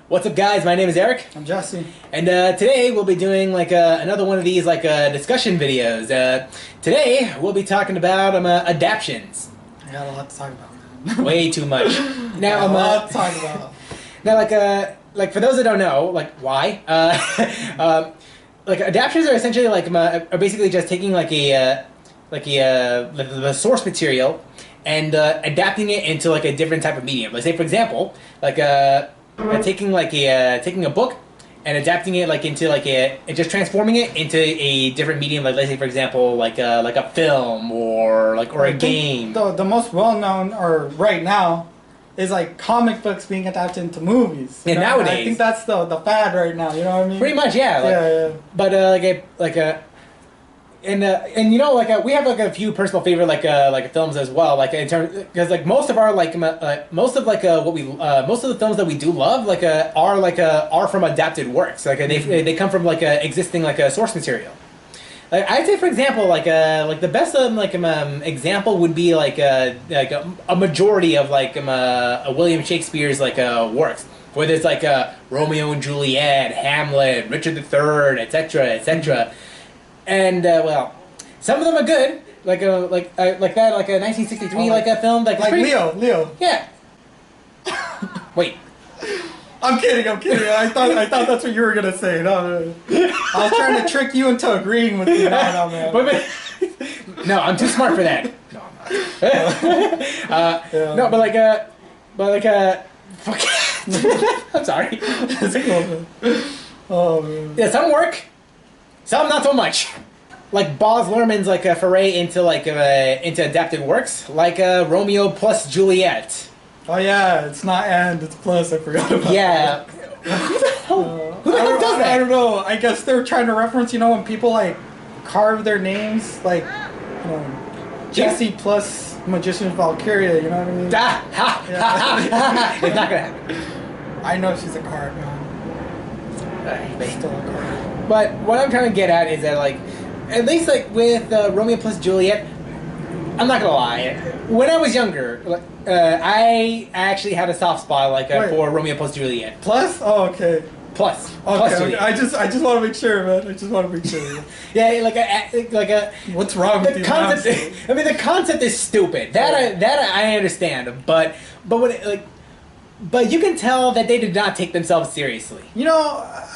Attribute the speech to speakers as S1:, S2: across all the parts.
S1: What's up, guys? My name is Eric.
S2: I'm Jesse.
S1: And today we'll be doing another one of these discussion videos. Today we'll be talking about adaptions.
S2: I got a lot to talk about.
S1: Way too much. Now
S2: a lot to talk about.
S1: Now, for those that don't know, why? Adaptions are essentially are basically just taking the source material and adapting it into a different type of medium. Like, say for example, taking a book and adapting it and just transforming it into a different medium. Like, let's say for example, a film or a game.
S2: The most well known right now is comic books being adapted into movies.
S1: And nowadays,
S2: I think that's the fad right now. You know what I mean?
S1: Pretty much, yeah.
S2: Yeah.
S1: But we have a few personal favorite films as well. In terms, because most of our most of the films that we do love are from adapted works. They come from existing source material. I'd say, for example, the best example would be a majority of a William Shakespeare's works, whether it's Romeo and Juliet, Hamlet, Richard III, etc., etc. And some of them are good, like a 1963 film,
S2: Leo.
S1: Yeah. Wait.
S2: I'm kidding. I thought that's what you were gonna say. No. I was trying to trick you into agreeing with you. No, man.
S1: No, I'm too smart for that. No, I'm not. No, fuck. I'm sorry.
S2: It's cool, man. Oh man.
S1: Yeah, some work, some not so much. Like Baz Luhrmann's foray into adapted works, Romeo plus Juliet.
S2: Oh yeah, it's not and, it's plus. I forgot about that.
S1: Who the hell does that?
S2: I don't know. I guess they're trying to reference, when people carve their names, Jesse plus Magician Valkyria. You know what I mean?
S1: It's not gonna happen.
S2: I know she's a card, man. Still a card.
S1: But what I'm trying to get at is that at least with Romeo plus Juliet, I'm not gonna lie. When I was younger, I actually had a soft spot for Romeo plus Juliet.
S2: Plus? Oh, okay.
S1: Plus.
S2: Okay,
S1: Plus Juliet.
S2: I just want to make sure, man. I just want to make sure.
S1: Yeah,
S2: What's wrong with you?
S1: Concept? I mean, the concept is stupid. That I understand, but But you can tell that they did not take themselves seriously.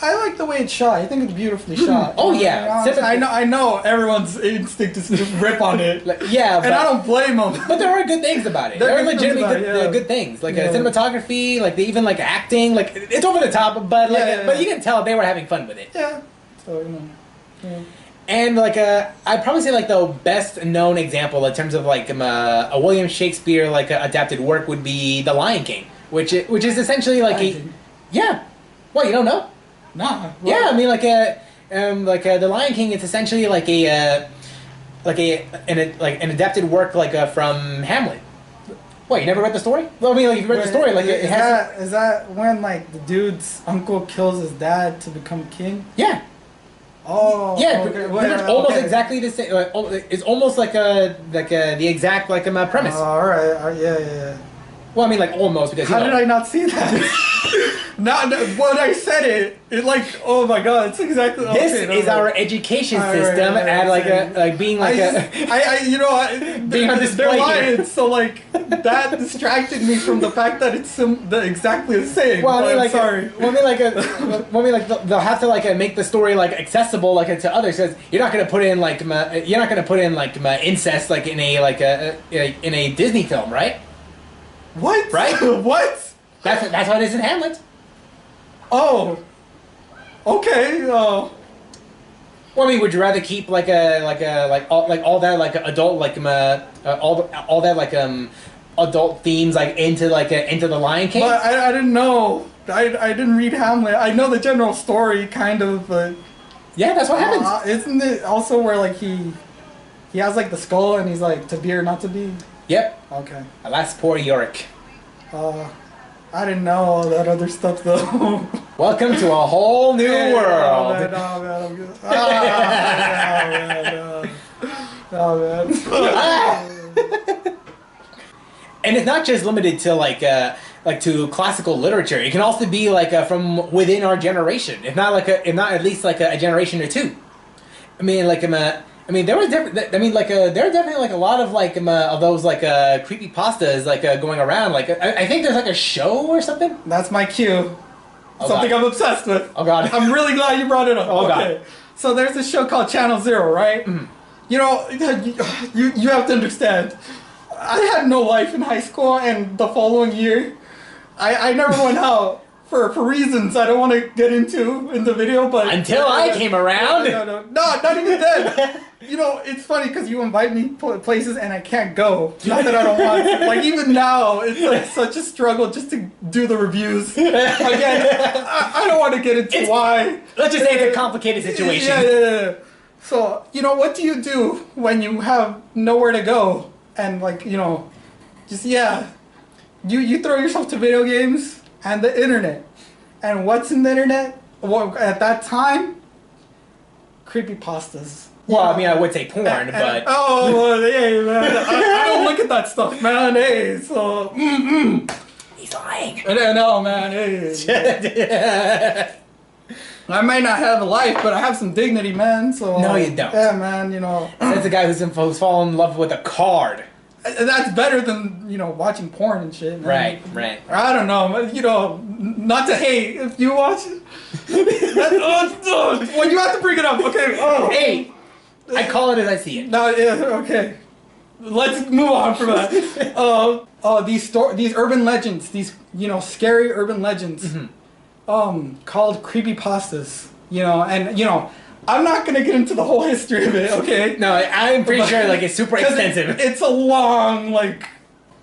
S2: I like the way it's shot. I think it's beautifully shot.
S1: Oh yeah,
S2: I know everyone's instinct is to just rip on it.
S1: Yeah,
S2: and I don't blame them.
S1: But there are good things about it. There are legitimately good things, cinematography, even acting. It's over the top, but but you can tell they were having fun with it.
S2: Yeah. So Yeah.
S1: And I'd probably say the best known example in terms of a William Shakespeare adapted work would be The Lion King. Which is essentially yeah. What, you don't know?
S2: Nah.
S1: Yeah, I mean The Lion King. It's essentially an adapted work from Hamlet. What, you never read the story? Well, I mean, if you read the story,
S2: is that when the dude's uncle kills his dad to become king?
S1: Yeah.
S2: Oh.
S1: Yeah,
S2: okay.
S1: Almost exactly the same. It's almost the exact premise.
S2: All right. Yeah.
S1: Well, I mean, almost, because
S2: How did I not see that? When I said it oh my god, it's exactly.
S1: This is our education system at being being on display.
S2: They're lying, so that distracted me from the fact that it's exactly the same.
S1: Well, I mean,
S2: sorry.
S1: They'll have to make the story accessible to others, because you're not gonna put in incest in a Disney film, right?
S2: What?
S1: Right?
S2: What?
S1: That's how it is in Hamlet.
S2: Oh. Okay.
S1: Well, I mean, would you rather keep all that adult all that adult themes into the Lion King?
S2: But I didn't know. I didn't read Hamlet. I know the general story kind of, but
S1: yeah, that's what happens.
S2: Isn't it also where he has the skull and he's to be or not to be?
S1: Yep.
S2: Okay.
S1: Alas, poor Yorick.
S2: I didn't know all that other stuff though.
S1: Welcome to a whole new world.
S2: Oh man, I'm good. Oh man.
S1: And it's not just limited to to classical literature. It can also be like from within our generation, if not at least like a generation or two. I mean, there was different. I mean, there are definitely like a lot of like of those like creepy pastas like going around. Like I think there's like a show or something.
S2: That's my cue.
S1: Oh,
S2: Something
S1: God.
S2: I'm obsessed with.
S1: Oh God!
S2: I'm really glad you brought it up.
S1: Oh,
S2: okay.
S1: God.
S2: So there's this show called Channel Zero, right?
S1: Mhm.
S2: You know, you have to understand. I had no life in high school, and the following year, I never went out for reasons I don't want to get into in the video. But
S1: Until I came around.
S2: No, not even then. You know, it's funny because you invite me places and I can't go. Not that I don't want to. Like, even now, it's like such a struggle just to do the reviews. Again, I don't want to get into why.
S1: Let's just say it's a complicated situation.
S2: Yeah. So, you know, what do you do when you have nowhere to go? And, like, you know, just, you throw yourself to video games and the internet. And what's in the internet? Well, at that time, creepypastas.
S1: Well, I mean, I would say porn, but...
S2: Oh, well, hey, man. I don't look at that stuff, man. Hey, so...
S1: He's lying.
S2: No, man. Hey. I might not have a life, but I have some dignity, man. So
S1: No, you don't.
S2: Yeah, man, you know.
S1: That's a guy who's fallen in love with a card.
S2: That's better than, you know, watching porn and shit, man.
S1: Right.
S2: I don't know, you know, not to hate. If you watch it... well, you have to bring it up, okay? Oh.
S1: Hey, I call it as I see it.
S2: No, yeah, okay. Let's move on from that. These urban legends, these, you know, scary urban legends, called creepypastas, you know, and, you know, I'm not gonna get into the whole history of it, okay?
S1: No, I'm pretty sure like it's super extensive.
S2: It's a long, like,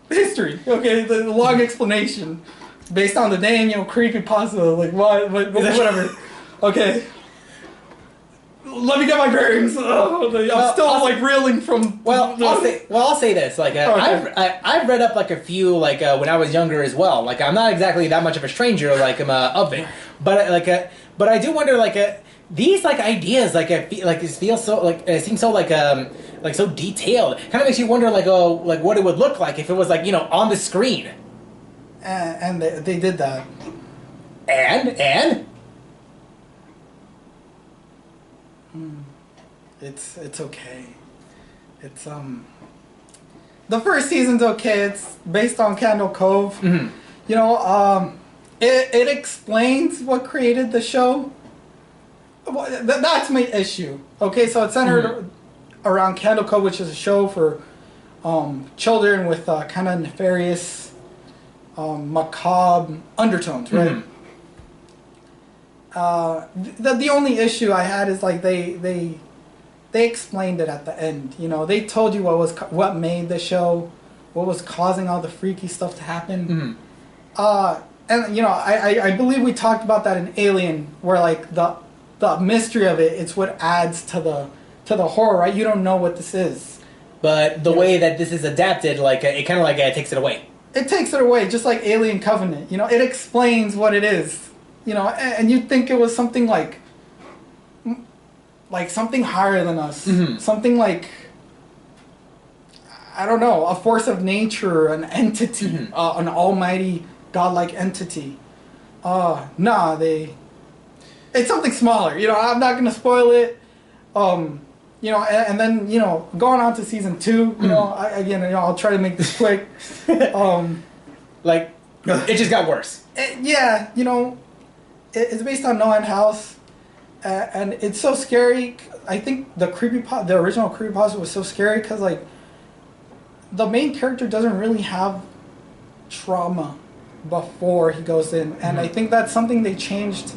S2: history, okay? The long explanation based on the name, you know, creepypasta, like, whatever. Okay. Let me get my bearings. I'm still like reeling from.
S1: I'll say this. Like, I've read up like a few like when I was younger as well. Like, I'm not exactly that much of a stranger like of it, but but I do wonder like these like ideas like it feels so like it seems so like so detailed. Kind of makes you wonder like what it would look like if it was like, you know, on the screen.
S2: And they did that.
S1: And.
S2: It's okay. It's the first season's okay. It's based on Candle Cove.
S1: Mm-hmm.
S2: You know, it explains what created the show. That's my issue. Okay, so it's centered around Candle Cove, which is a show for children with kind of nefarious, macabre undertones, right? The only issue I had is like they explained it at the end. You know, they told you what made the show, what was causing all the freaky stuff to happen. And you know, I believe we talked about that in Alien, where like the mystery of it's what adds to the horror, right? You don't know what this is.
S1: But the way that this is adapted, like it kind of like takes it away.
S2: It takes it away, just like Alien Covenant. You know, it explains what it is. You know, and you'd think it was something like something higher than us, something like, I don't know, a force of nature, an entity, an almighty godlike entity. It's something smaller. You know, I'm not gonna spoil it. You know, and then, you know, going on to season 2. You know, I'll try to make this quick.
S1: Like, it just got worse.
S2: Yeah, you know. It's based on No End House, and it's so scary. I think the original creepypasta was so scary because like the main character doesn't really have trauma before he goes in, and I think that's something they changed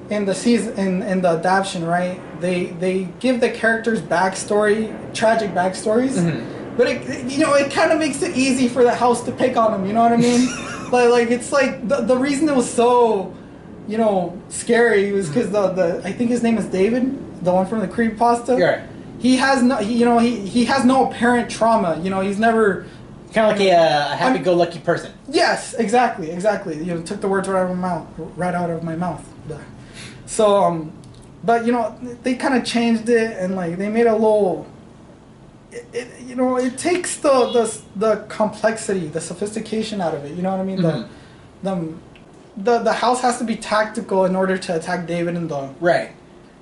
S2: in the season in the adaptation. Right? They give the characters tragic backstories, but it kind of makes it easy for the house to pick on them. You know what I mean? like it's like the reason it was so, you know, scary was because I think his name is David, the one from the creepypasta.
S1: Yeah.
S2: He has no apparent trauma. You know, he's never
S1: kind of like a happy-go-lucky person.
S2: Yes, exactly. You know, took the words right out of my mouth. So, but you know, they kind of changed it and like they made a little. You know, it takes the complexity, the sophistication out of it. You know what I mean? the house has to be tactical in order to attack David and the
S1: Right.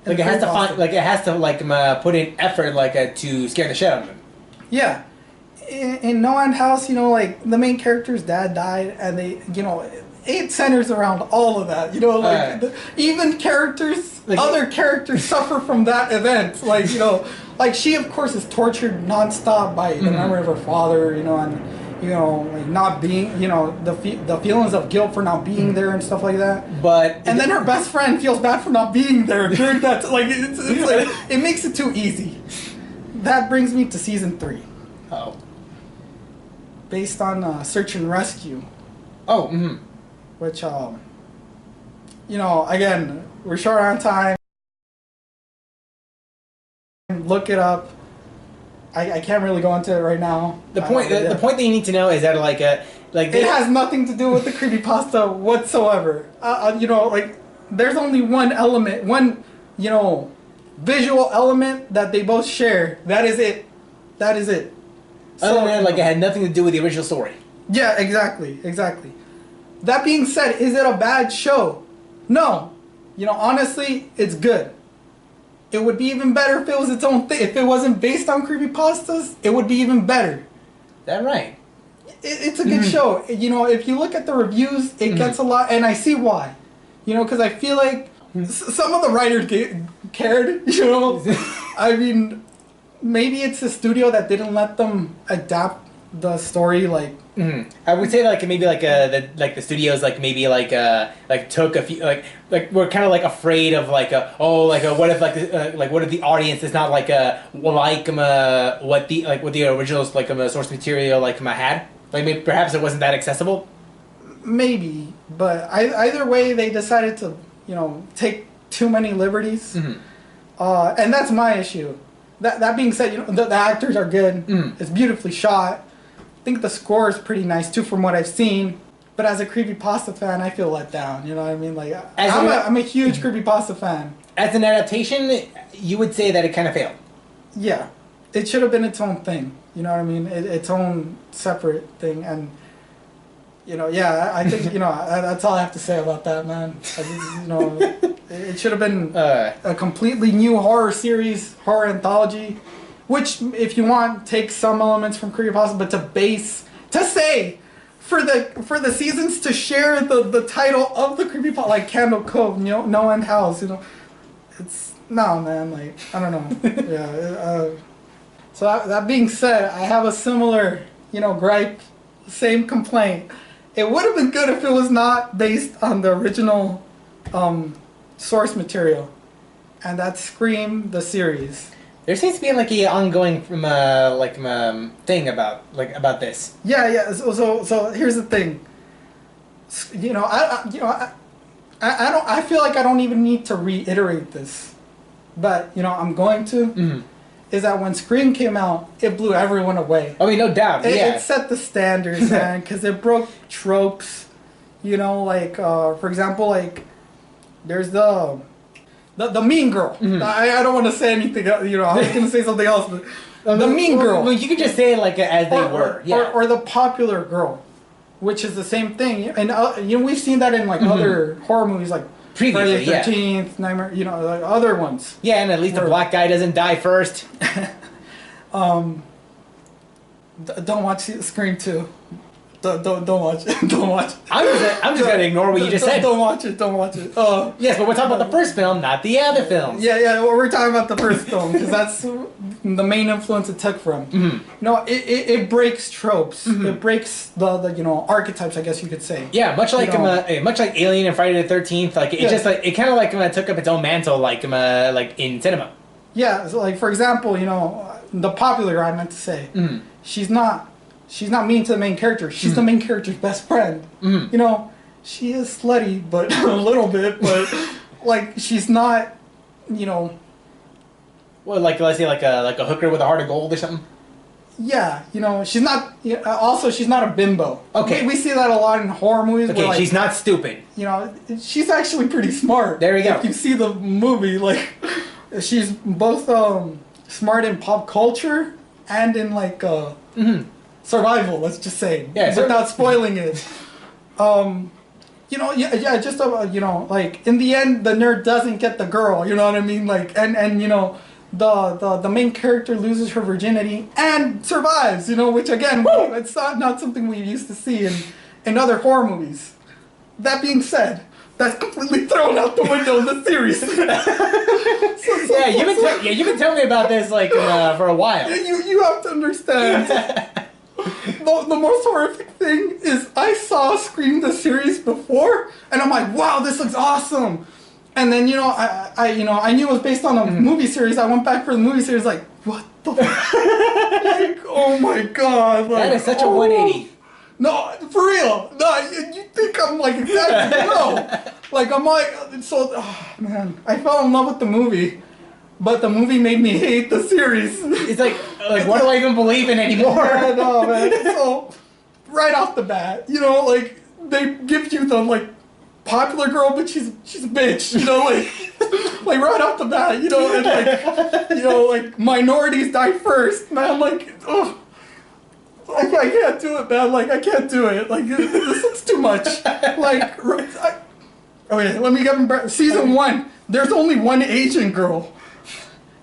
S1: Like it has to find, like it has to put in effort to scare the shit out of him.
S2: Yeah. In No End House, you know, like the main character's dad died, and they, you know, it centers around all of that. You know, like even characters, like, other characters suffer from that event. Like, you know, like she of course is tortured nonstop by the memory of her father. You know, and you know, like not being, you know, the feelings of guilt for not being there and stuff like that.
S1: But
S2: and then her best friend feels bad for not being there during that. Like it's like it makes it too easy. That brings me to season 3.
S1: Oh.
S2: Based on Search and Rescue.
S1: Oh. Mm-hmm.
S2: Which you know, again, we're short on time. Look it up. I can't really go into it right now.
S1: The point that you need to know is that it
S2: has nothing to do with the creepypasta whatsoever. You know, like there's only one element, one, you know, visual element that they both share. That is it. That is it.
S1: Other than that, it had nothing to do with the original story.
S2: Yeah, exactly. That being said, is it a bad show? No. You know, honestly, it's good. It would be even better if it was its own thing. If it wasn't based on creepypastas, it would be even better.
S1: That right.
S2: It's a good show. You know, if you look at the reviews, it gets a lot, and I see why. You know, because I feel like some of the writers cared, you know? I mean, maybe it's the studio that didn't let them adapt the story, like...
S1: I would say maybe the studios took a few we're kind of afraid of what if what if the audience is not what the original source material had, maybe perhaps it wasn't that accessible. Maybe, but
S2: either way they decided to, you know, take too many liberties, and that's my issue. That being said, you know, the actors are good. It's beautifully shot. I think the score is pretty nice too, from what I've seen. But as a creepypasta fan, I feel let down. You know what I mean? Like, I'm a huge creepypasta fan.
S1: As an adaptation, you would say that it kind of failed.
S2: Yeah, it should have been its own thing. You know what I mean? Its own separate thing. And you know, yeah, I think, you know, that's all I have to say about that, man. You know, it should have been a completely new horror series, horror anthology. Which, if you want, takes some elements from creepypasta, but for the seasons to share the title of the creepypasta, like Candle Cove, you know, No End House, you know, it's man, like, I don't know, yeah. So that being said, I have a similar, you know, gripe, same complaint. It would have been good if it was not based on the original source material, and that's Scream the series.
S1: There seems to be an ongoing thing about this.
S2: Yeah. So here's the thing. You know, I feel like I don't even need to reiterate this, but you know, I'm going to. Is that when Scream came out, it blew everyone away.
S1: I mean, no doubt.
S2: It set the standards, man, because it broke tropes. You know, for example, there's the mean girl. I don't want to say anything. You know, I was going to say something else, but the mean girl.
S1: Well, you could just say it as they were. Yeah.
S2: Or the popular girl, which is the same thing. And you know, we've seen that in other horror movies, like
S1: previously,
S2: Friday the 13th, Nightmare. You know, other ones.
S1: Yeah, and at least the black guy doesn't die first.
S2: Don't watch Scream 2. Don't watch it. Don't watch it.
S1: I'm just gonna ignore what you just said.
S2: Don't watch it. Don't watch it.
S1: Yes, but we're talking about the first film, not the other films.
S2: Yeah. Well, we're talking about the first film because that's the main influence it took from. No, it breaks tropes. It breaks the you know, archetypes, I guess you could say.
S1: Yeah, much like Alien and Friday the 13th. It kind of took up its own mantle, in cinema.
S2: Yeah, so for example, you know, the popular, I meant to say, she's not mean to the main character. She's the main character's best friend. You know, she is slutty, but a little bit, but she's not, you know.
S1: Well, let's say a hooker with a heart of gold or something.
S2: Yeah, you know, she's not. Also, she's not a bimbo. Okay, we see that a lot in horror movies.
S1: Okay, where, she's not stupid.
S2: You know, she's actually pretty smart.
S1: There we go.
S2: If you see the movie, she's both smart in pop culture and in survival, let's just say. Yeah, without spoiling it. yeah, just like in the end, the nerd doesn't get the girl. You know what I mean? Like, and the main character loses her virginity and survives. Which again, it's not something we used to see in other horror movies. That being said, that's completely thrown out the window in the series.
S1: You've been telling me about this like for a while.
S2: You have to understand. The most horrific thing is I saw Scream the series before, and I'm like, wow, this looks awesome. And then I knew it was based on a movie series. I went back for the movie series, like, what the? Like, oh my god! Like,
S1: that is such a 180.
S2: No, for real. No, you think I'm like exactly no. Like I'm like man, I fell in love with the movie. But the movie made me hate the series.
S1: It's like what do I even believe in anymore?
S2: Yeah, no, man. So, right off the bat, like, they give you the, like, popular girl, but she's a bitch, like right off the bat, and, like, minorities die first, man, like, oh, I can't do it, man, like, I can't do it, like, this looks too much, like, okay, let me give him, season 1, there's only one Asian girl.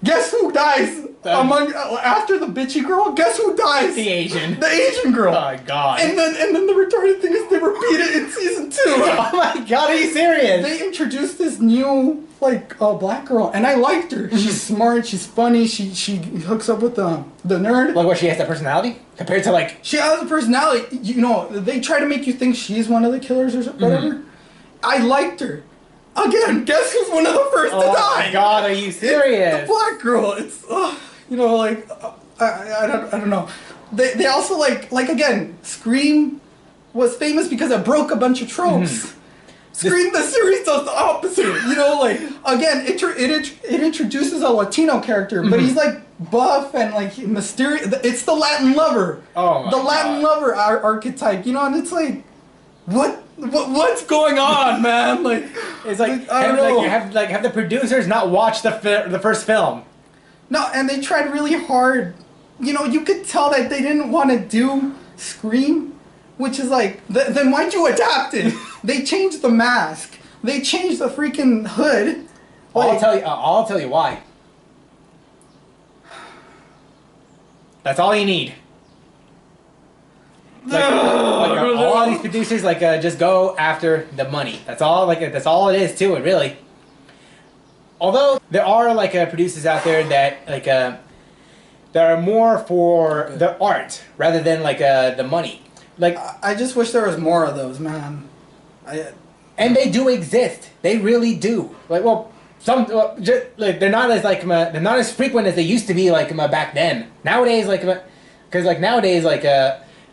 S2: Guess who dies after the bitchy girl? Guess who dies?
S1: The Asian.
S2: The Asian girl.
S1: Oh my god.
S2: And then the retarded thing is they repeat it in season 2.
S1: Oh my god, are you serious?
S2: They introduced this new black girl, and I liked her. She's smart. She's funny. She hooks up with the nerd.
S1: Like what? She has that personality compared to like.
S2: She has a personality. They try to make you think she's one of the killers or whatever. I liked her. Again, guess who's one of the first to die?
S1: Oh my god, are you serious?
S2: The black girl. It's I don't know. They also like again, Scream was famous because it broke a bunch of tropes. Scream the series does the opposite. Again, it introduces a Latino character, but he's like buff and like mysterious. It's the Latin lover.
S1: Oh my
S2: The Latin lover archetype, and it's like, what's going on, man? Like,
S1: it's like
S2: I don't know.
S1: Have the producers not watched the first film?
S2: No, and they tried really hard. You could tell that they didn't want to do Scream, which is like, then why'd you adapt it? They changed the mask. They changed the freaking hood.
S1: I'll tell you why. That's all you need. All these producers just go after the money. That's all. That's all it is to it, really. Although there are producers out there that that are more for the art rather than the money.
S2: I just wish there was more of those, man.
S1: And they do exist. They really do. They're not as they're not as frequent as they used to be back then. Nowadays because nowadays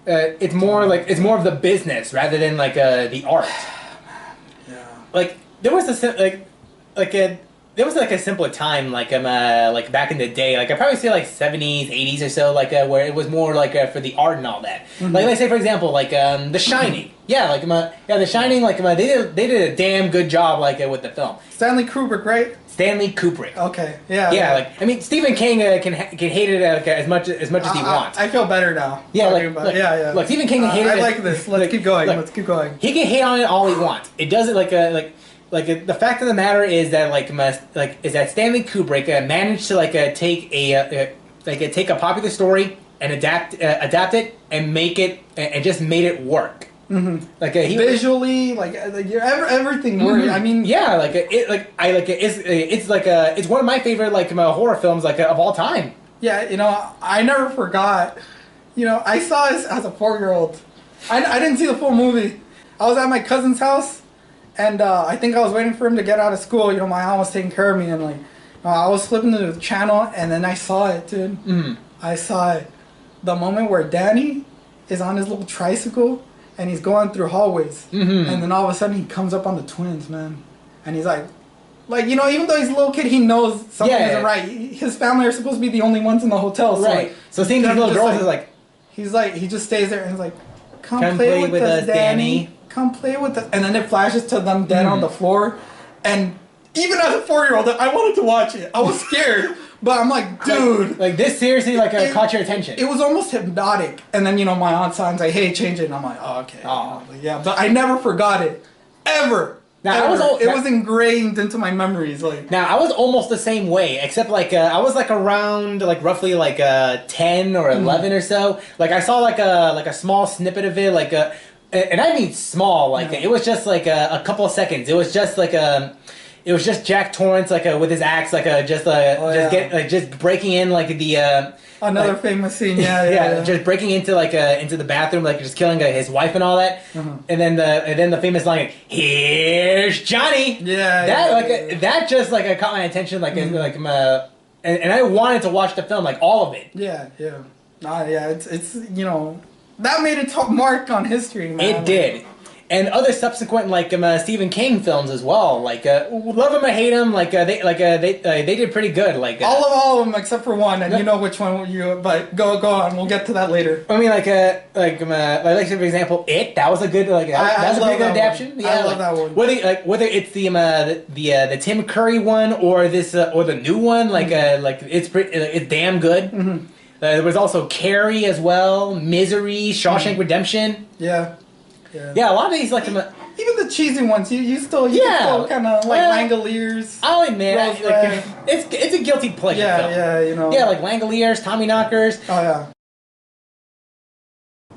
S1: it's more of the business rather than the art.
S2: Yeah.
S1: There was a simpler time back in the day. I probably say 70s, 80s or so where it was more for the art and all that. Let's say for example The Shining. Yeah, The Shining they did a damn good job with the film.
S2: Stanley Kubrick, right?
S1: Stanley Kubrick.
S2: Okay. Yeah.
S1: Yeah, Stephen King can hate it as much as he wants.
S2: I feel better now.
S1: Yeah,
S2: yeah.
S1: Look, Stephen King can hate it.
S2: I like this. Let's keep going. Let's keep going.
S1: He can hate on it all he wants. It doesn't the fact of the matter is that is that Stanley Kubrick managed to take a popular story and adapt it and make it and just made it work.
S2: Mm-hmm. Visually, everything worked. I mean,
S1: yeah, it's one of my favorite horror films of all time.
S2: Yeah, I never forgot. I saw this as a 4-year-old. I didn't see the full movie. I was at my cousin's house. And I think I was waiting for him to get out of school. My aunt was taking care of me, and I was flipping to the channel, and then I saw it, dude. I saw it. The moment where Danny is on his little tricycle, and he's going through hallways, and then all of a sudden he comes up on the twins, man, and he's like, even though he's a little kid, he knows something isn't right. His family are supposed to be the only ones in the hotel, so
S1: right. So seeing these little girls is
S2: he just stays there and he's like, come play with us, Danny. Come play with us. And then it flashes to them dead on the floor. And even as a 4-year-old, I wanted to watch it. I was scared. But I'm like, dude.
S1: This seriously caught your attention.
S2: It was almost hypnotic. And then, my aunt saw it and was like, hey, change it. And I'm like, oh, okay.
S1: Oh.
S2: Yeah, but I never forgot it. ever.
S1: Now,
S2: It was ingrained into my memories. Like,
S1: now I was almost the same way, except like I was like around like roughly like 10 or 11 or so. Like I saw like a small snippet of it, like and I mean small, like it was just like a couple of seconds. It was just like it was just Jack Torrance like with his axe, like just breaking in like the
S2: another
S1: like,
S2: famous scene, yeah,
S1: just breaking into like into the bathroom, like just killing his wife and all that, and then the famous line, "Here's Johnny." That just like caught my attention, like and I wanted to watch the film, like all of it.
S2: Yeah. It's that made a top mark on history, man.
S1: It did. And other subsequent like Stephen King films as well, like love him or hate him, like they did pretty good, like
S2: all of them except for one, and you know which one but go on, we'll get to that later.
S1: I mean, like for example, that was a good that was a pretty good adaptation.
S2: One. Yeah, I love that one.
S1: Whether it's the Tim Curry one or this or the new one, like it's damn good.
S2: Mm-hmm.
S1: There was also Carrie as well, Misery, Shawshank Redemption.
S2: Yeah,
S1: a lot of these like
S2: even the cheesy ones. You still kind of like Langoliers.
S1: I'll admit, it's a guilty pleasure. Film. Yeah, like Langoliers, Tommy Knockers.
S2: Oh yeah.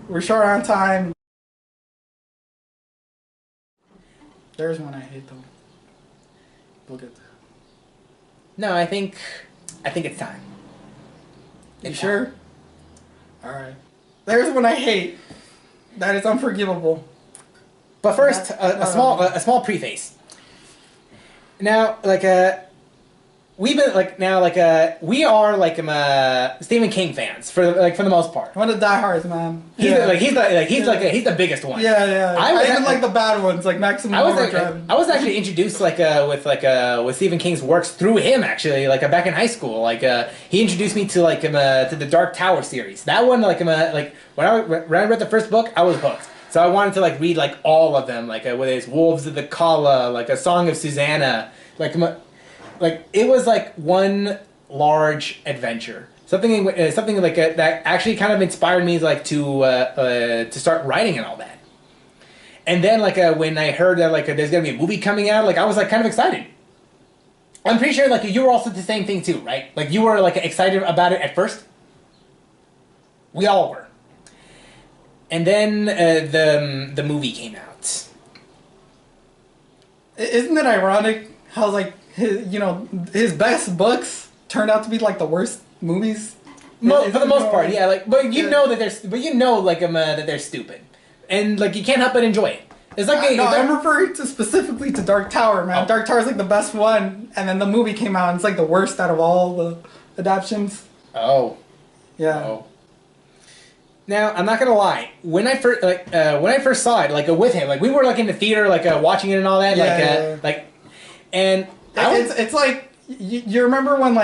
S2: We're short on time. There's one I hate though. We'll get to that.
S1: No, I think it's time.
S2: You sure? All right. There's one I hate. That is unforgivable.
S1: But first, a small preface. Now, like we've been we are Stephen King fans for the most part.
S2: One of the diehards, man.
S1: He's the biggest one.
S2: Yeah. I even like the bad ones, like Maximum Overdrive.
S1: I was actually introduced with Stephen King's works through him actually, back in high school. He introduced me to to the Dark Tower series. That one when I read the first book, I was hooked. So I wanted to read all of them, whether it's Wolves of the Kala, A Song of Susanna, it was one large adventure. Something that actually kind of inspired me to start writing and all that. And then when I heard that there's gonna be a movie coming out, I was kind of excited. I'm pretty sure you were also the same thing too, right? You were excited about it at first. We all were. And then the movie came out.
S2: Isn't it ironic how his best books turned out to be the worst movies?
S1: For the most part, yeah. But you know that they're stupid, and you can't help but enjoy it. It's
S2: I'm referring specifically to Dark Tower, man. Oh. Dark Tower is the best one, and then the movie came out, and it's the worst out of all the adaptions.
S1: Oh,
S2: yeah.
S1: Oh. Now, I'm not gonna lie. When I first saw it, with him, we were in the theater, watching it and all that, and
S2: it's you remember when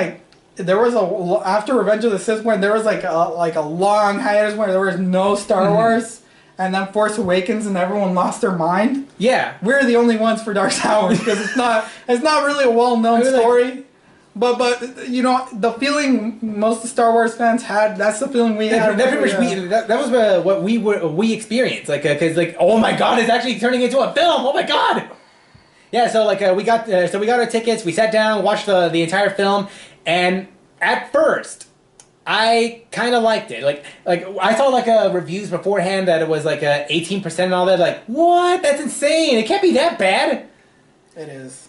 S2: there was after Revenge of the Sith when there was a long hiatus where there was no Star Wars, and then Force Awakens and everyone lost their mind.
S1: Yeah,
S2: we're the only ones for Dark Tower because it's not really a well-known story. But the feeling most of the Star Wars fans had, that's the feeling we had.
S1: That was what we experienced. Because oh my god, it's actually turning into a film. Oh my god. Yeah, so we got our tickets. We sat down, watched the entire film, and at first, I kind of liked it. I saw reviews beforehand that it was 18% and all that. What? That's insane. It can't be that bad.
S2: It is.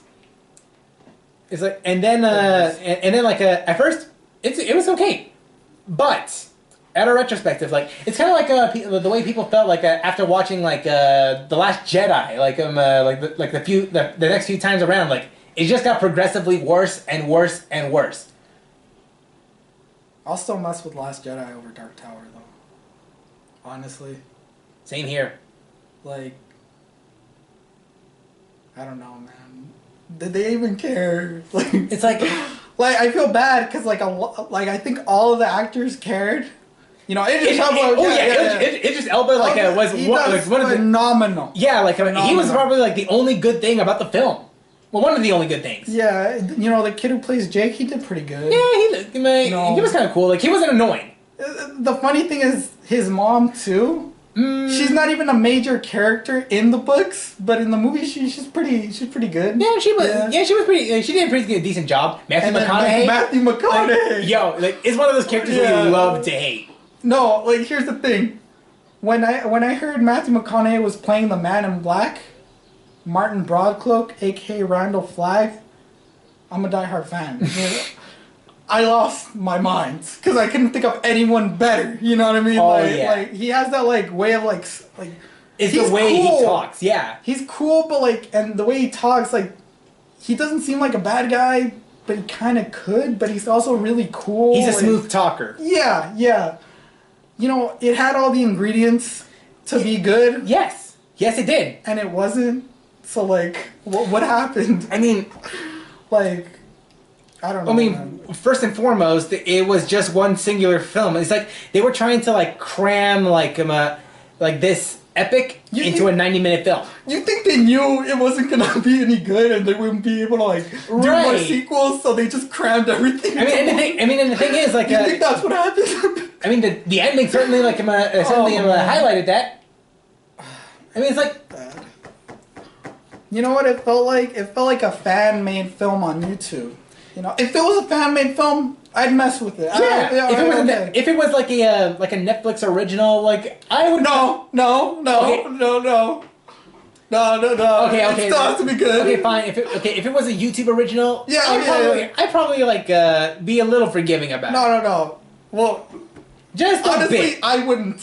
S1: It's and then at first it was okay, but at a retrospective, it's kind of the way people felt after watching The Last Jedi, the next few times around, it just got progressively worse and worse and worse.
S2: I'll still mess with Last Jedi over Dark Tower though. Honestly.
S1: Same here.
S2: I don't know, man. Did they even care?
S1: It's
S2: I feel bad because I think all of the actors cared. Idris Elba.
S1: Idris Elba was one of the
S2: phenomenal.
S1: Yeah, he was probably the only good thing about the film. Well, one of the only good things.
S2: Yeah, the kid who plays Jake, he did pretty good.
S1: Yeah, he was kind of cool. He wasn't annoying.
S2: The funny thing is his mom too. She's not even a major character in the books, but in the movie, she's pretty good.
S1: Yeah, she was. Yeah, she was pretty. She did a pretty decent job. Matthew McConaughey.
S2: Matthew McConaughey.
S1: Like, yo, like it's one of those characters where you love to hate.
S2: No, like here's the thing. When I heard Matthew McConaughey was playing the Man in Black, Martin Broadcloak, aka Randall Flagg, I'm a diehard fan. I lost my mind because I couldn't think of anyone better. You know what I mean?
S1: Oh,
S2: like he has that like way of like
S1: it's the way he talks. Yeah,
S2: he's cool, but like, and the way he talks, like he doesn't seem like a bad guy, but he kind of could. But he's also really cool.
S1: He's a smooth talker.
S2: Yeah. You know, it had all the ingredients to be good.
S1: Yes, it did,
S2: and it wasn't. So like, what happened?
S1: I mean,
S2: like. I don't know.
S1: I mean, first and foremost, it was just one singular film. It's like they were trying to like cram like this epic into a 90-minute film.
S2: You think they knew it wasn't gonna be any good and they wouldn't be able to like do more sequels, so they just crammed everything.
S1: And the thing is, like,
S2: you think that's what happened?
S1: I mean, the ending certainly highlighted that. I mean, it's like,
S2: you know what? It felt like a fan-made film on YouTube. You know, if it was a fan-made film, I'd mess with it.
S1: Yeah. If it was like a Netflix original, like I would.
S2: No. Okay. It still has to be good.
S1: Okay, fine. If it was a YouTube original, I'd probably like be a little forgiving about it.
S2: No. Well,
S1: just honestly,
S2: a bit. I wouldn't.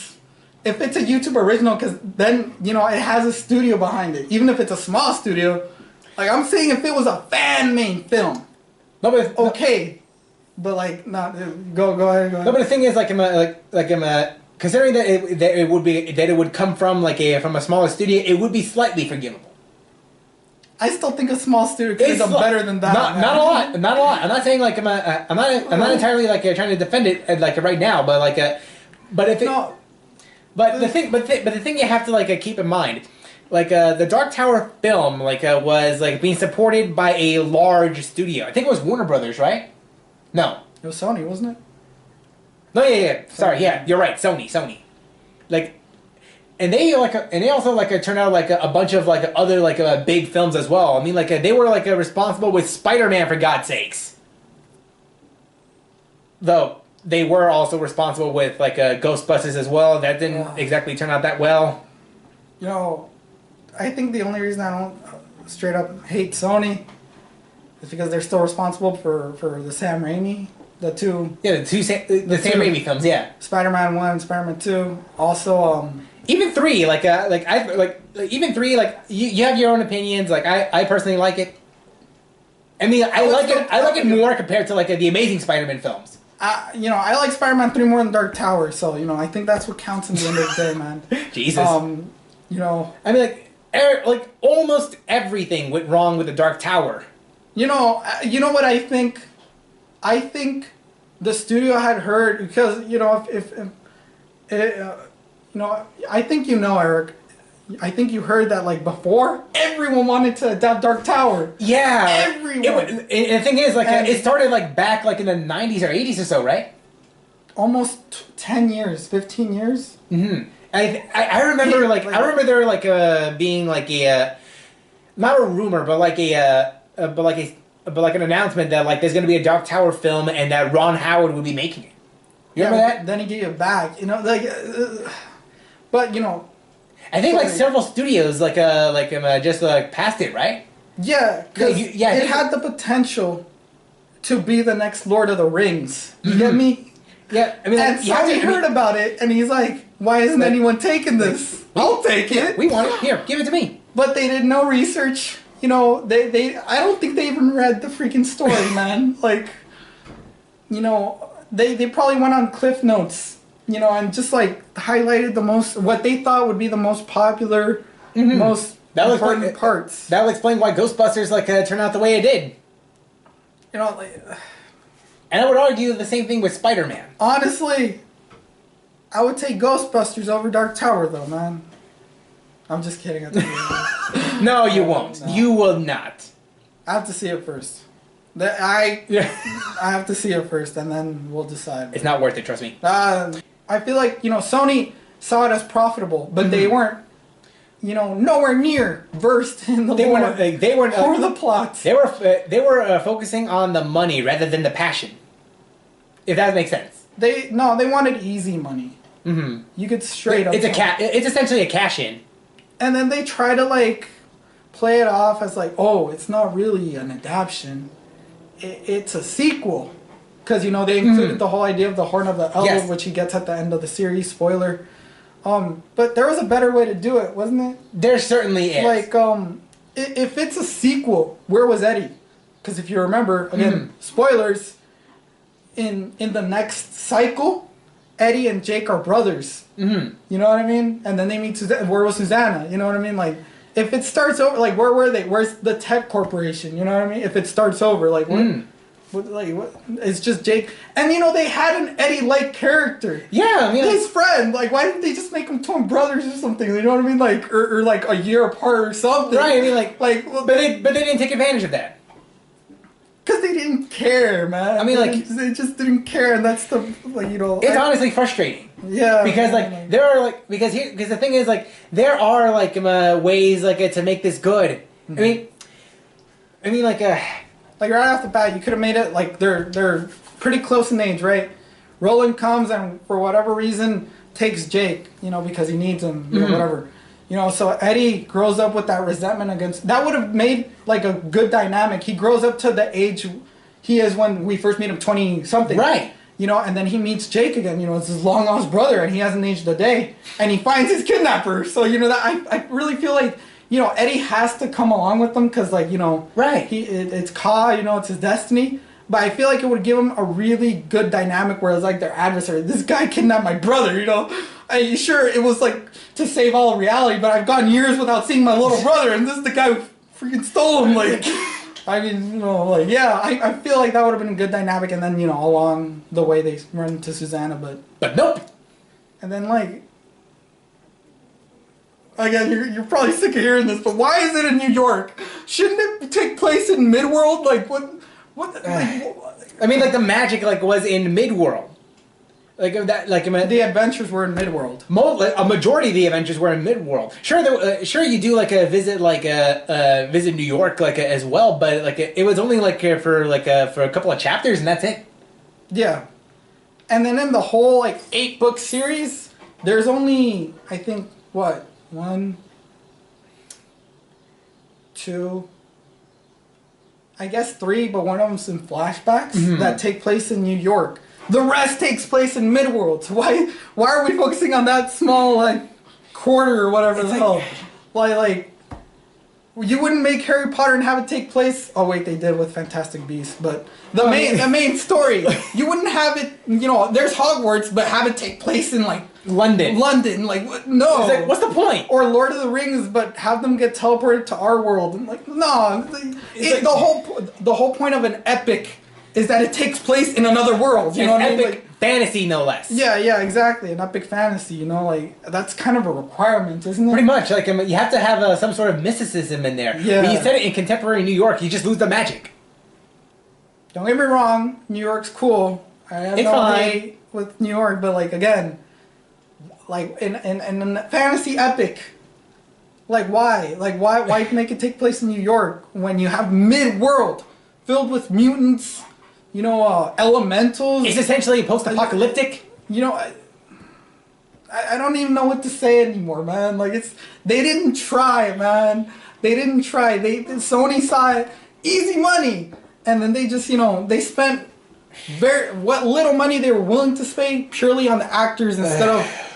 S2: If it's a YouTube original, because then you know it has a studio behind it, even if it's a small studio. Like I'm saying, if it was a fan-made film.
S1: No, but
S2: okay, but like, not go ahead.
S1: No, but the thing is, considering that it would come from from a smaller studio, it would be slightly forgivable.
S2: I still think a small studio could have done better than that.
S1: Not a lot. I'm not saying I'm not entirely trying to defend it right now, but the thing you have to keep in mind. The Dark Tower film, was, being supported by a large studio. I think it was Warner Brothers, right? No.
S2: It was Sony, wasn't it?
S1: No, yeah. Sorry, yeah, you're right. Sony. And they also turned out a bunch of other big films as well. I mean, they were responsible with Spider-Man, for God's sakes. Though they were also responsible with Ghostbusters as well. That didn't exactly turn out that well.
S2: You know, I think the only reason I don't straight up hate Sony is because they're still responsible for the Sam Raimi, the two
S1: Sam Raimi films, yeah.
S2: Spider-Man 1, Spider-Man 2, also
S1: even 3, even 3, you have your own opinions. I personally like it. I mean, I like it more compared to the Amazing Spider-Man films.
S2: You know, I like Spider-Man 3 more than Dark Tower, so you know, I think that's what counts in the end of the day, man.
S1: Jesus.
S2: You know,
S1: I mean, almost everything went wrong with the Dark Tower.
S2: You know what I think? I think the studio had heard, because you know I think Eric. I think you heard that before everyone wanted to adapt Dark Tower.
S1: Yeah,
S2: everyone.
S1: And the thing is, it started back in the 90s or 80s or so, right?
S2: Almost 10 years, 15 years.
S1: Mm-hmm. I remember there being a not a rumor but an announcement that there's going to be a Dark Tower film and that Ron Howard would be making it. You remember that?
S2: Then he gave it back. You know, but you know,
S1: I think several studios just passed it, right?
S2: Yeah, because it had the potential to be the next Lord of the Rings. You get me?
S1: Yeah, I mean,
S2: and Sony heard about it, and he's like, "Why isn't anyone taking this? I'll take it.
S1: We want it. Here, give it to me."
S2: But they did no research. You know, they I don't think they even read the freaking story, man. You know, they probably went on Cliff Notes, you know, and just highlighted what they thought would be the most popular, most important parts.
S1: That'll explain why Ghostbusters turned out the way it did.
S2: You know,
S1: and I would argue the same thing with Spider-Man.
S2: Honestly, I would take Ghostbusters over Dark Tower, though, man. I'm just kidding.
S1: No, you won't. No. You will not.
S2: I have to see it first. I have to see it first, and then we'll decide.
S1: It's not worth it, trust me.
S2: I feel like, you know, Sony saw it as profitable, but they weren't, you know, nowhere near versed in the
S1: They
S2: lore
S1: weren't. They weren't.
S2: or the plots.
S1: They were focusing on the money rather than the passion. If that makes sense.
S2: They wanted easy money.
S1: Mm-hmm.
S2: You could straight up.
S1: It's essentially a cash in.
S2: And then they try to like play it off as like, oh, it's not really an adaptation. It's a sequel. Because, you know, they included the whole idea of the Horn of the Elves, which he gets at the end of the series. Spoiler. But there was a better way to do it, wasn't it?
S1: There certainly is.
S2: Like, if it's a sequel, where was Eddie? Because if you remember, again, spoilers, in the next cycle, Eddie and Jake are brothers. Mm-hmm. You know what I mean? And then they meet Susanna. Where was Susanna? You know what I mean? Like, if it starts over, like, where were they? Where's the tech corporation? You know what I mean? If it starts over, like, what? What? It's just Jake. And, you know, they had an Eddie-like character.
S1: Yeah, I mean,
S2: his friend. Like, why didn't they just make them twin brothers or something? You know what I mean? Like, or like a year apart or something.
S1: Right. I mean, like,
S2: well,
S1: but they didn't take advantage of that.
S2: Because they didn't care, man.
S1: I mean, like,
S2: they just didn't care, and that's the, like, you know.
S1: It's honestly frustrating.
S2: Yeah.
S1: Because like there are like because the thing is like there are like ways like to make this good. Mm-hmm. I mean like
S2: right off the bat, you could have made it like they're pretty close in age, right? Roland comes and for whatever reason takes Jake, you know, because he needs him, you know, whatever. You know, so Eddie grows up with that resentment against... That would have made, like, a good dynamic. He grows up to the age he is when we first meet him, 20-something.
S1: Right.
S2: You know, and then he meets Jake again. You know, it's his long-lost brother, and he hasn't aged a day. And he finds his kidnapper. So, you know, that I really feel like, you know, Eddie has to come along with them because, like, you know... Right. It's Ka, you know, it's his destiny. But I feel like it would give him a really good dynamic where it's like their adversary. This guy kidnapped my brother, you know? Sure, it was like to save all reality, but I've gone years without seeing my little brother, and this is the guy who freaking stole him. Like, I mean, you know, like, yeah, I feel like that would have been a good dynamic, and then, you know, along the way they run into Susanna,
S1: but nope. And
S2: then, like, again, you're probably sick of hearing this, but why is it in New York? Shouldn't it take place in Midworld? Like, what?
S1: I mean, like the magic, like was in Midworld, like that, like
S2: the adventures were in Midworld.
S1: A majority of the adventures were in Midworld. Sure, sure, you do like a visit, like visit New York, like as well, but like it was only like for a couple of chapters, and that's it.
S2: Yeah, and then in the whole like 8-book series, there's only I think what 1, 2. I guess 3, but one of them's in flashbacks that take place in New York. The rest takes place in Midworld. So why are we focusing on that small like quarter or whatever the hell? Like you wouldn't make Harry Potter and have it take place. Oh wait, they did with Fantastic Beasts, but the main story you wouldn't have it. You know, there's Hogwarts, but have it take place in like
S1: London,
S2: like what? No.
S1: It's like, what's the point?
S2: Or Lord of the Rings, but have them get teleported to our world. And like, no. The whole point of an epic is that it takes place in another world. You know what I mean?
S1: Epic fantasy, no less.
S2: Yeah, exactly. An epic fantasy. You know, like that's kind of a requirement, isn't it?
S1: Pretty much. Like you have to have some sort of mysticism in there.
S2: Yeah.
S1: When you set it in contemporary New York, you just lose the magic.
S2: Don't get me wrong. New York's cool. I have no hate with New York, but like again. Like in a fantasy epic, like why make it take place in New York when you have Midworld filled with mutants, you know, elementals?
S1: It's essentially post-apocalyptic.
S2: You know, I don't even know what to say anymore, man. Like they didn't try, man. They didn't try. Sony saw it, easy money, and then they just they spent what little money they were willing to spend purely on the actors instead of.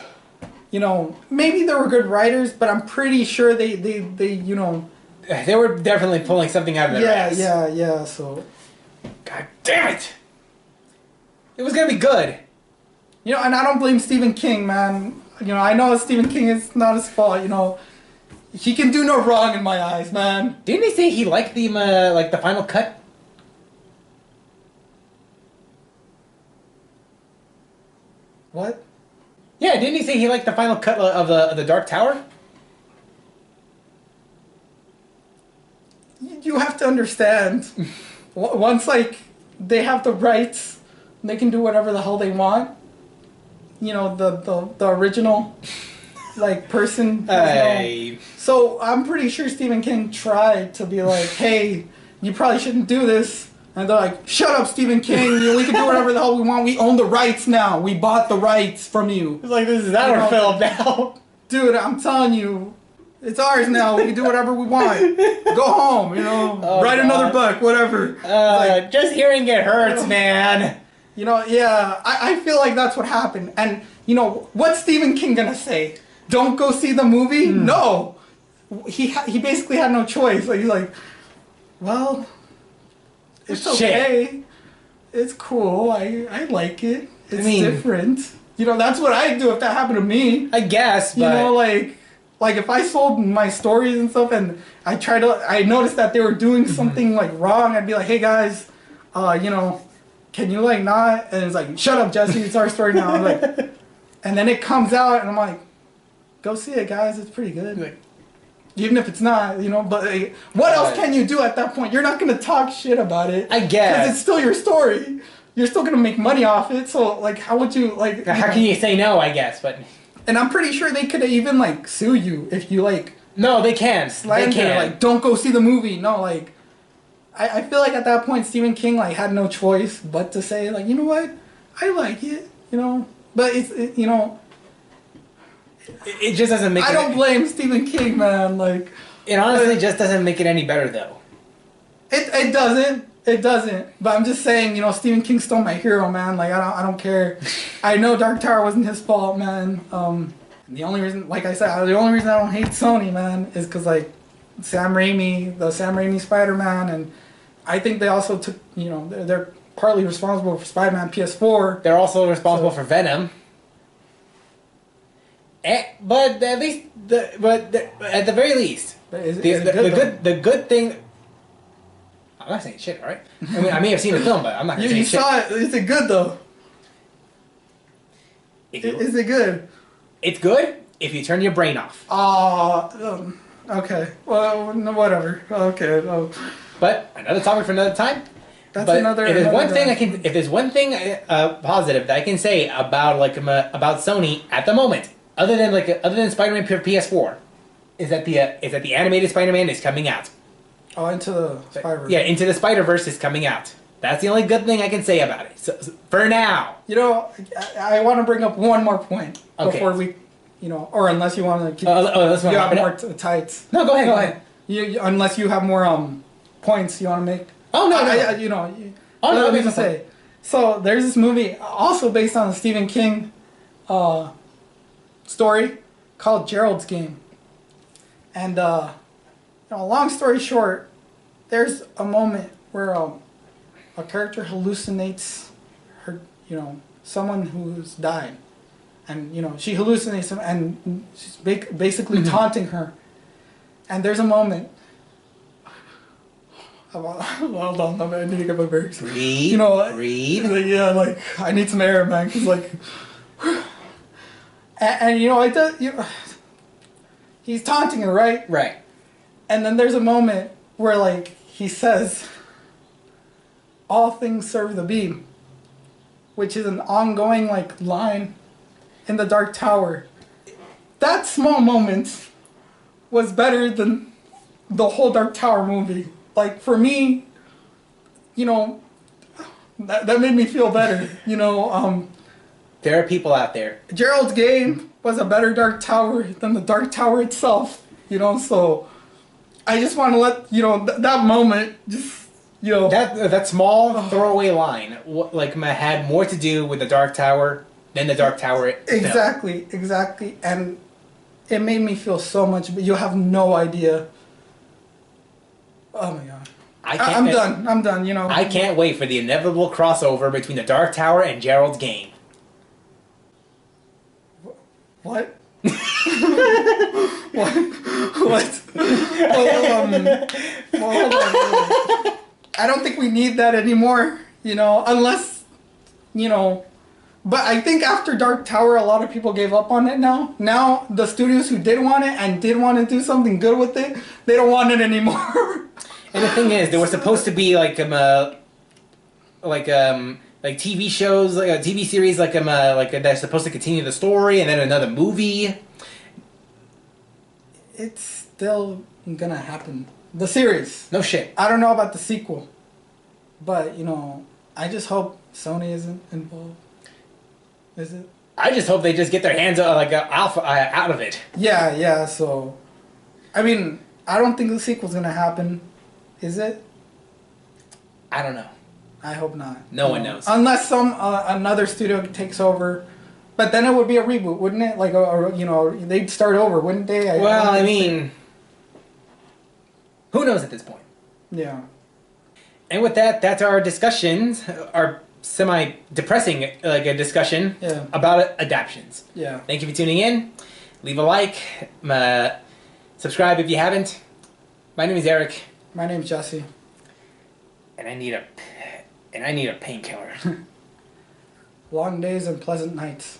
S2: You know, maybe they were good writers, but I'm pretty sure they you know...
S1: They were definitely pulling something out of their ass.
S2: Yeah, so...
S1: God damn it! It was gonna be good.
S2: You know, and I don't blame Stephen King, man. You know, I know Stephen King is not his fault, you know. He can do no wrong in my eyes, man.
S1: Didn't he say he liked the final cut?
S2: What?
S1: Yeah, didn't he say he liked the final cut of the Dark Tower?
S2: You have to understand. Once, like, they have the rights, they can do whatever the hell they want. the original like person. So I'm pretty sure Stephen King tried to be like, hey, you probably shouldn't do this. And they're like, shut up, Stephen King. We can do whatever the hell we want. We own the rights now. We bought the rights from you.
S1: It's like, this is our film now.
S2: Dude, I'm telling you, it's ours now. We can do whatever we want. Go home, write another book, whatever.
S1: Just hearing it hurts, man.
S2: Yeah, I feel like that's what happened. And, what's Stephen King gonna say? Don't go see the movie? No. He basically had no choice. Like, he's like, well... It's okay. It's cool. I like it. It's different. That's what I'd do if that happened to me.
S1: I guess, but...
S2: like if I sold my stories and stuff and I noticed that they were doing something like wrong, I'd be like, hey guys, can you like not? And it's like, shut up, Jesse, it's our story now. I'm like, and then it comes out and I'm like, go see it, guys, it's pretty good. Like, even if it's not, but what else can you do at that point? You're not going to talk shit about it.
S1: I guess.
S2: Because it's still your story. You're still going to make money off it. So, like, how would you, like...
S1: How can you say no, I guess, but...
S2: And I'm pretty sure they could even, like, sue you if you, like...
S1: No, they can.
S2: Slander,
S1: they can.
S2: Like, don't go see the movie. No, like... I feel like at that point, Stephen King, like, had no choice but to say, like, you know what? I like it, But
S1: It just doesn't make
S2: I don't blame Stephen King, man. Like,
S1: it honestly just doesn't make it any better, though.
S2: It doesn't. It doesn't. But I'm just saying, Stephen King's still my hero, man. Like, I don't care. I know Dark Tower wasn't his fault, man. The only reason, like I said, the only reason I don't hate Sony, man, is because, like, the Sam Raimi Spider-Man, and I think they also took, they're partly responsible for Spider-Man PS4.
S1: They're also responsible for Venom. But at least, at the very least, the good thing. I'm not saying shit, all right? I mean, I may have seen the film, but I'm not gonna say shit.
S2: You saw it. Is it good though? Is it good?
S1: It's good if you turn your brain off.
S2: Okay. Well, no, whatever. Okay. Oh.
S1: But another topic for another time.
S2: That's another.
S1: If there's one thing positive that I can say about about Sony at the moment. Other than Spider-Man for PS4, is that the animated Spider-Man is coming out.
S2: Oh, Into the Spider-Verse.
S1: Yeah, Into the Spider-Verse is coming out. That's the only good thing I can say about it. So for now.
S2: I want to bring up one more point before we, or unless you want to keep. You have more tights.
S1: No, go ahead.
S2: Unless you have more points you want to make.
S1: Oh no,
S2: let me just say. So there's this movie also based on a Stephen King. Story called Geralds Game, and long story short, there's a moment where a character hallucinates her, someone who's died, and she hallucinates him, and she's basically taunting her, and there's a moment. Hold on, I need to get my bearings.
S1: Breathe. Breathe.
S2: Yeah, like I need some air, man, because like. And it does. He's taunting her, right?
S1: Right.
S2: And then there's a moment where, like, he says, "All things serve the beam," which is an ongoing, like, line in the Dark Tower. That small moment was better than the whole Dark Tower movie. Like, for me, that made me feel better.
S1: There are people out there.
S2: Geralds Game was a better Dark Tower than the Dark Tower itself, so I just want to let, that moment just,
S1: That small throwaway line, had more to do with the Dark Tower than the Dark Tower itself.
S2: Exactly, and it made me feel so much, but you have no idea. Oh my god. I'm done,
S1: I can't wait for the inevitable crossover between the Dark Tower and Gerald's Game.
S2: What? What? Hold on. I don't think we need that anymore, unless, but I think after Dark Tower, a lot of people gave up on it now. Now, the studios who did want it and did want to do something good with it, they don't want it anymore.
S1: And the thing is, there was supposed to be like TV shows, like a TV series, like they're supposed to continue the story, and then another movie.
S2: It's still gonna happen. The series.
S1: No shit.
S2: I don't know about the sequel, but I just hope Sony isn't involved. Is it?
S1: I just hope they just get their hands out of it.
S2: Yeah. So, I mean, I don't think the sequel's gonna happen. Is it?
S1: I don't know.
S2: I hope not.
S1: No one knows.
S2: Unless another studio takes over, but then it would be a reboot, wouldn't it? Like, they'd start over, wouldn't they?
S1: I mean, who knows at this point?
S2: Yeah.
S1: And with that, that's our discussions, our semi-depressing a discussion about adaptions.
S2: Yeah.
S1: Thank you for tuning in. Leave a like, subscribe if you haven't. My name is Eric.
S2: My name's Jesse.
S1: And I need a painkiller.
S2: Long days and pleasant nights.